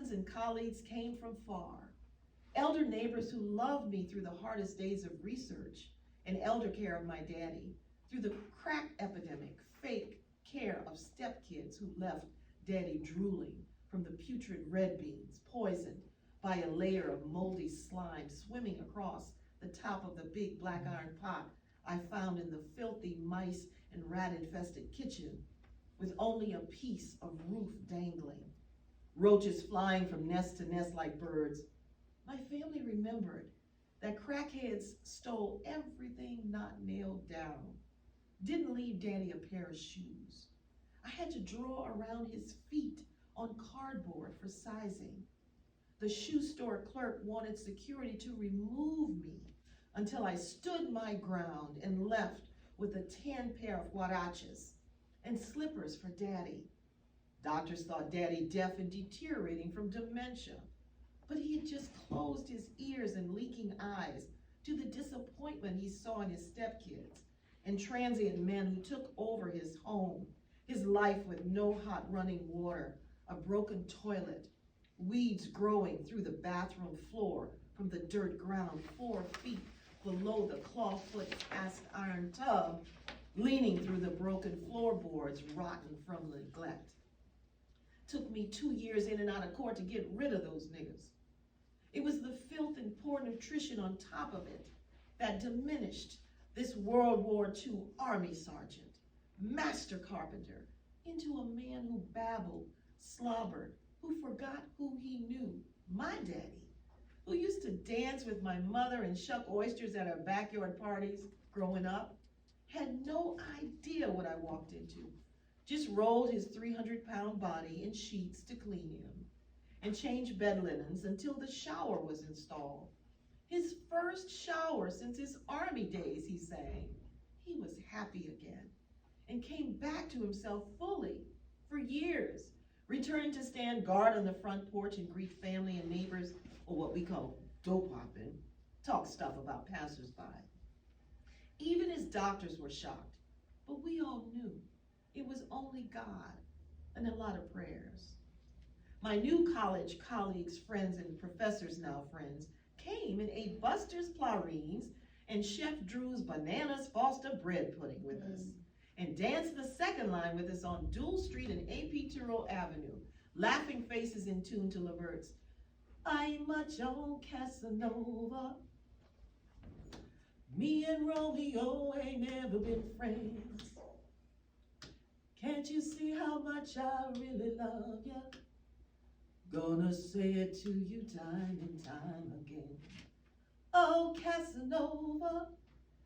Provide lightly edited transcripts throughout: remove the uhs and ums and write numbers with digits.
friends and colleagues came from far. Elder neighbors who loved me through the hardest days of research and elder care of my daddy, through the crack epidemic, fake care of stepkids who left daddy drooling from the putrid red beans, poisoned by a layer of moldy slime swimming across the top of the big black iron pot I found in the filthy mice and rat-infested kitchen with only a piece of roof dangling, roaches flying from nest to nest like birds. My family remembered that crackheads stole everything not nailed down, didn't leave daddy a pair of shoes. I had to draw around his feet on cardboard for sizing. The shoe store clerk wanted security to remove me until I stood my ground and left with a tan pair of huaraches and slippers for daddy. Doctors thought daddy deaf and deteriorating from dementia, but he had just closed his ears and leaking eyes to the disappointment he saw in his stepkids and transient men who took over his home, his life with no hot running water, a broken toilet, weeds growing through the bathroom floor from the dirt ground 4 feet below the clawfoot cast iron tub, leaning through the broken floorboards rotten from neglect. Took me 2 years in and out of court to get rid of those niggas. It was the filth and poor nutrition on top of it that diminished this World War II Army sergeant, master carpenter, into a man who babbled, slobbered, who forgot who he knew, my daddy, who used to dance with my mother and shuck oysters at our backyard parties growing up, had no idea what I walked into, just rolled his 300-pound body in sheets to clean him and change bed linens until the shower was installed. His first shower since his Army days, he sang. He was happy again and came back to himself fully for years, returning to stand guard on the front porch and greet family and neighbors, or what we call dope hopping, talk stuff about passersby. Even his doctors were shocked, but we all knew it was only God and a lot of prayers. My new college colleagues, friends, and professors now friends came and ate Buster's Clarines and Chef Drew's Bananas Foster bread pudding with us, and danced the second line with us on Dual Street and A.P. Tyrrell Avenue, laughing faces in tune to Levert's I'm a Joan Casanova. Me and Romeo ain't never been friends. Can't you see how much I really love you? Gonna say it to you time and time again. Oh, Casanova.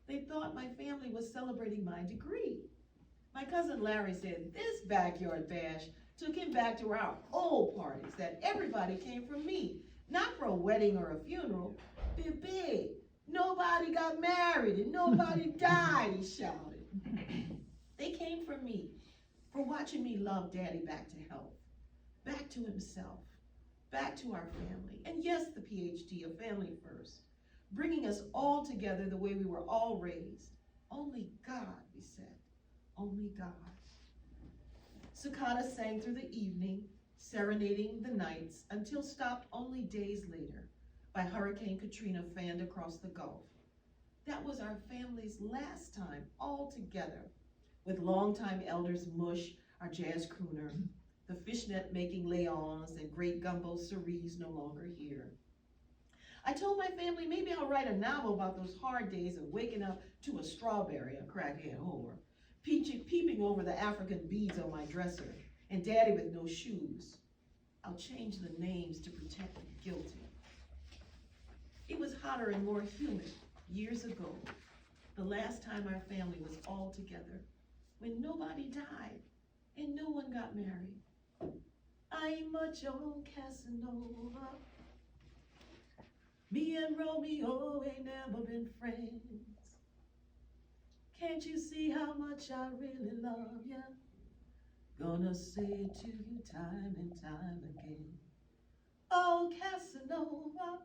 They thought my family was celebrating my degree. My cousin Larry said this backyard bash took him back to our old parties, that everybody came from me, not for a wedding or a funeral. Baby, nobody got married and nobody died, he shouted. They came from me, for watching me love daddy back to health, back to himself, back to our family, and yes, the PhD of family first, bringing us all together the way we were all raised. Only God, we said, only God. Cicada sang through the evening, serenading the nights, until stopped only days later by Hurricane Katrina fanned across the Gulf. That was our family's last time all together, with longtime elders Mush, our jazz crooner, the fishnet-making Leons and great gumbo Cerise no longer here. I told my family maybe I'll write a novel about those hard days of waking up to a strawberry, a crackhead whore, peeping over the African beads on my dresser, and daddy with no shoes. I'll change the names to protect the guilty. It was hotter and more humid years ago, the last time our family was all together, when nobody died and no one got married. I'm a Joan Casanova. Me and Romeo ain't never been friends. Can't you see how much I really love you? Gonna say it to you time and time again. Oh, Casanova.